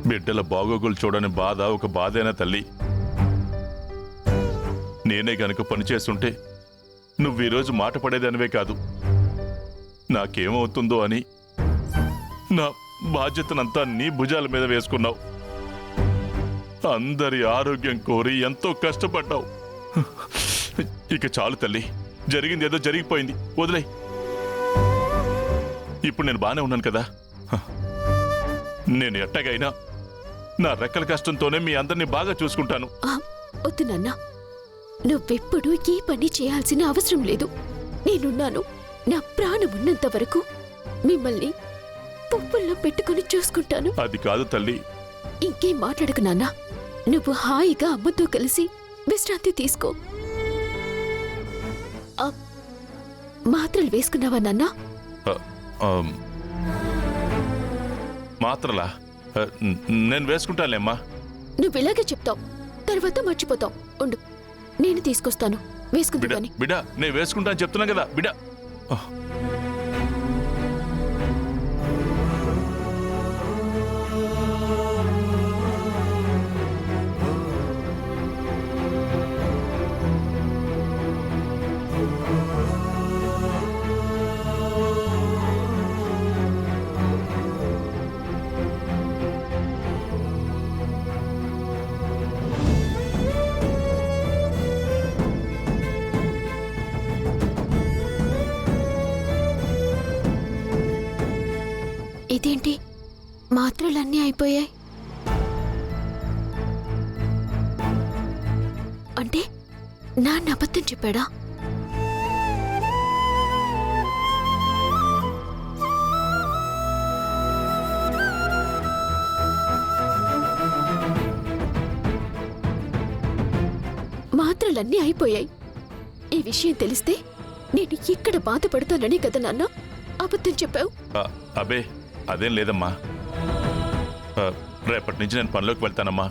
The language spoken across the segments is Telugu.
బిడ్డల బాగోగులు చూడని బాధ ఒక బాధైనా తల్లి. నేనే గనుక పనిచేస్తుంటే నువ్వు ఈరోజు మాట పడేదానివే కాదు. నాకేమవుతుందో అని నా బాధ్యతనంతా నీ భుజాల మీద వేసుకున్నావు. అందరి ఆరోగ్యం కోరి ఎంతో కష్టపడ్డావు. ఇక చాలు తల్లి, జరిగింది ఏదో జరిగిపోయింది, వదిలే. ఇప్పుడు నేను బానే ఉన్నాను కదా. నేను ఎట్టగైనా నా రెక్కల కష్టంతోనే మీ అందరినీ బాగా చూసుకుంటాను. వద్దు నాన్న, నువ్వెప్పుడు ఈ పని చేయాల్సిన అవసరం లేదు. నేనున్నాను. నా ప్రాణం ఉన్నంత వరకు మిమ్మల్ని పువ్వుల్లో పెట్టుకుని చూసుకుంటాను. అది కాదు తల్లి. ఇంకేం మాట్లాడకు నాన్న. నువ్వు హాయిగా అమ్మతో కలిసి విశ్రాంతి తీసుకో. మాత్రలు వేసుకున్నావా నాన్న? మాత్రలా? నేను వేసుకుంటానులేమ్మా. నువ్విలాగే చెప్తావు, తర్వాత మర్చిపోతావు. ఉండు, నేను తీసుకొస్తాను, వేసుకుంటాను. బిడ్డ, నేను వేసుకుంటాను చెప్తున్నా కదా బిడ్డ. ఇదేంటి, మాత్రలన్నీ అయిపోయాయి? అంటే నాన్న అబద్ధం చెప్పాడా? మాత్రలన్నీ అయిపోయాయి. ఈ విషయం తెలిస్తే నేను ఇక్కడ బాధపడతానని కదా నాన్న అబద్ధం చెప్పావు? అబే, అదేం లేదమ్మా. రేపటి నుంచి నేను పనిలోకి వెళ్తానమ్మా.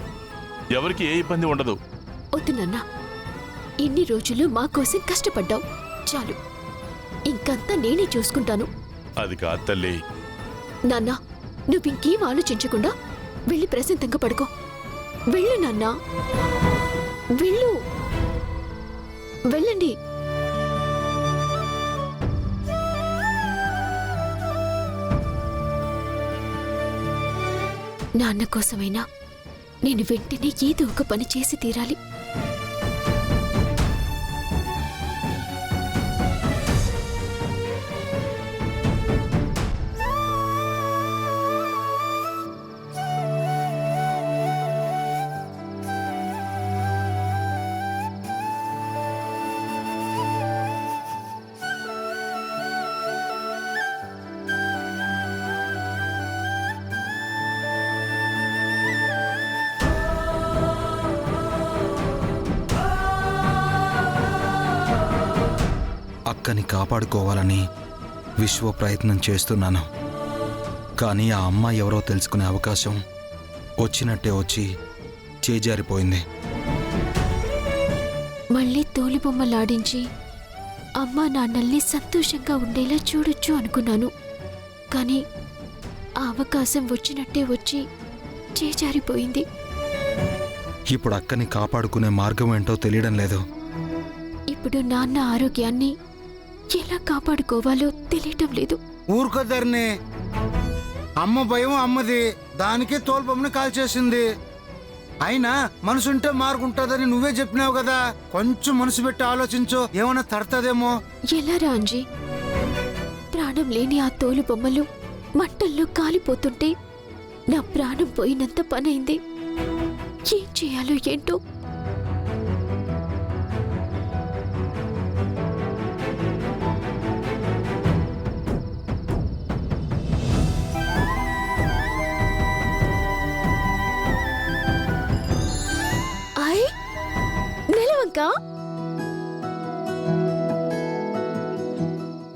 ఎవరికి ఏ ఇబ్బంది ఉండదు. వద్దు నాన్న, ఇన్ని రోజులు మా కోసం కష్టపడ్డావు, చాలు. ఇంకంతా నేనే చూసుకుంటాను. అది కాదు తల్లి. నాన్న, నువ్వింకేం ఆలోచించకుండా వెళ్ళి ప్రశాంతంగా పడుకో. వెళ్ళు నాన్న, వెళ్ళు. వెళ్ళండి. నాన్న కోసమైనా నేను వెంటనే ఏదో ఒక పని చేసి తీరాలి. అక్కని కాపాడుకోవాలని విశ్వ ప్రయత్నం చేస్తున్నాను. కానీ ఆ అమ్మ ఎవరో తెలుసుకునే అవకాశం వచ్చినట్టే వచ్చి చేజారిపోయింది. మళ్ళీ తోలుబొమ్మలాడించి అమ్మా నాన్నల్ని సంతోషంగా ఉండేలా చూడొచ్చు అనుకున్నాను. కానీ ఆ అవకాశం వచ్చినట్టే వచ్చి చేజారిపోయింది. ఇప్పుడు అక్కని కాపాడుకునే మార్గం ఏంటో తెలియడం లేదు. ఇప్పుడు నాన్న ఆరోగ్యాన్ని ఎలా కాపాడుకోవాలో తెలియటం లేదు. ఊరుకోదర్ని, అమ్మ భయం అమ్మది, దానికే తోలుబొమ్మని కాల్చేసింది. అయినా మనసుంటే మార్గుంటుందని నువ్వే చెప్పినావు కదా. కొంచెం మనసు పెట్టి ఆలోచించు, ఏమైనా తడతదేమో. ఎలా రాంజీ? ప్రాణం లేని ఆ తోలు బొమ్మలు మంటల్లో కాలిపోతుంటే నా ప్రాణం పోయినంత పనైంది. ఏం చేయాలో ఏంటో.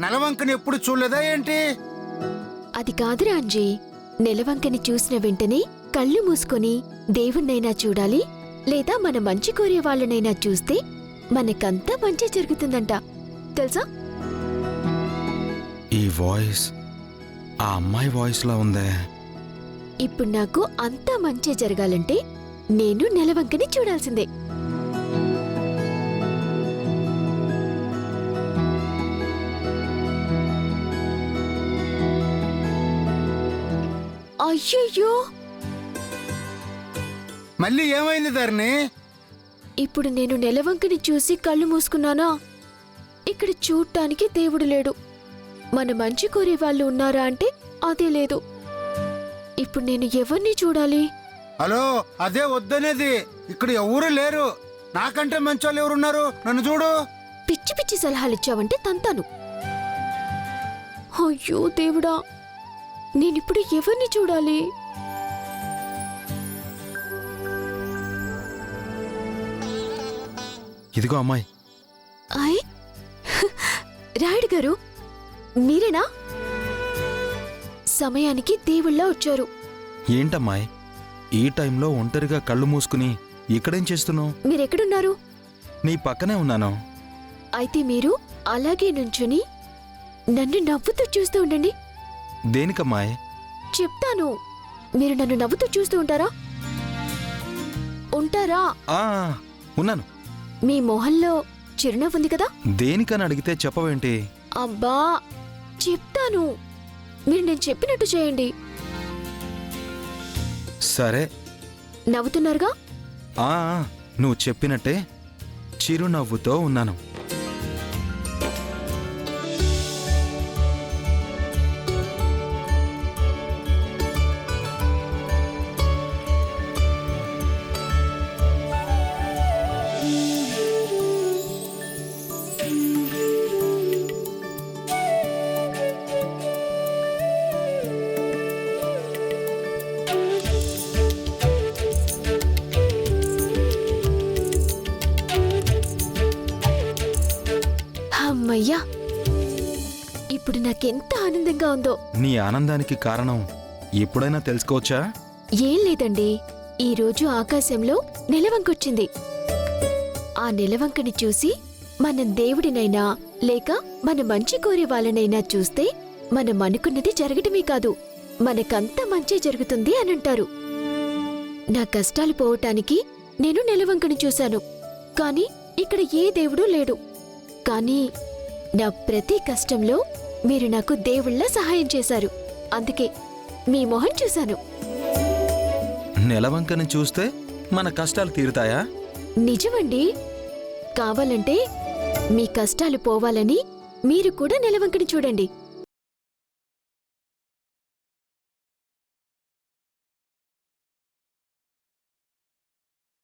నెలవంకని ఎప్పుడు చూడలేదా ఏంటి? అది కాదు రాంజీ, నెలవంకని చూసిన వెంటనే కళ్ళు మూసుకొని దేవుణ్ణైనా చూడాలి, లేదా మన మంచి కోరే వాళ్ళనైనా చూస్తే మనకంతా మంచి జరుగుతుందంట, తెలుసా? ఈ వాయిస్ ఆ అమ్మాయి వాయిస్లా ఉందే. ఇప్పుడు నాకు అంతా మంచి జరగాలంటే నేను నెలవంకని చూడాల్సిందే. అయ్యయ్యో, మళ్ళీ ఏమైంది ధరణి? ఇప్పుడు నేను నెలవంకని చూసి కళ్ళు మూసుకున్నానా? ఇక్కడ చూడ్డానికి దేవుడు లేడు. మన మంచి కోరే వాళ్ళు ఉన్నారా అంటే అదే లేదు. ఇప్పుడు నేను ఎవరిని చూడాలి? హలో, అదే వద్దనేది. ఇక్కడ ఎవరు లేరు. నాకంటే మంచోళ్ళు ఎవరున్నారు? నన్ను చూడు. పిచ్చి పిచ్చి సలహాలిచ్చావంటే తంతాను. అయ్యో దేవుడా, నేనిప్పుడు ఎవరిని చూడాలి? ఇదిగో అమ్మాయి. ఆయ్ రాయుడు గారు, మీరేనా? సమయానికి దేవుళ్ళ వచ్చారు. ఏంటమ్మాయి, ఈ టైంలో ఒంటరిగా కళ్ళు మూసుకుని ఇక్కడేం చేస్తున్నావు? మీరెక్కడున్నారు? నీ పక్కనే ఉన్నాను. అయితే మీరు అలాగే నుంచుని నన్ను నవ్వుతూ చూస్తూ ఉండండి. దేనికమ్మాయి? చెప్తాను. మీరు నన్ను నవ్వుతూ చూస్తూ ఉంటారా? ఉంటారా? ఆ, ఉన్నాను. మీ మొహంలో చిరునవ్వు ఉంది కదా? దేనికని అడిగితే చెప్పవేంటి? అబ్బా, చెప్తాను. మీరు నేను చెప్పినట్టు చేయండి. సరే. నవ్వుతున్నారుగా? ఆ, నువ్వు చెప్పినట్టే చిరునవ్వుతో ఉన్నాను. అమ్మయ్యా, ఇప్పుడు నాకెంత ఆనందంగా ఉందో. నీ ఆనందానికి కారణం ఎప్పుడైనా తెలుసుకోవచ్చా? ఏం లేదండి, ఈరోజు ఆకాశంలో నెలవంకొచ్చింది. ఆ నెలవంకని చూసి మనం దేవుడినైనా లేక మన మంచి కోరే వాళ్ళనైనా చూస్తే మనం అనుకున్నది జరగటమే కాదు, మనకంతా మంచి జరుగుతుంది అని అంటారు. నా కష్టాలు పోవటానికి నేను నెలవంకని చూశాను, కాని ఇక్కడ ఏ దేవుడూ లేడు. కానీ నా ప్రతి కష్టంలో మీరు నాకు దేవుళ్ళ సహాయం చేశారు. అందుకే మీ మొహం చూశాను. నెలవంకని చూస్తే మన కష్టాలు తీరుతాయా? నిజమండి. కావాలంటే మీ కష్టాలు పోవాలని మీరు కూడా నెలవంకని చూడండి.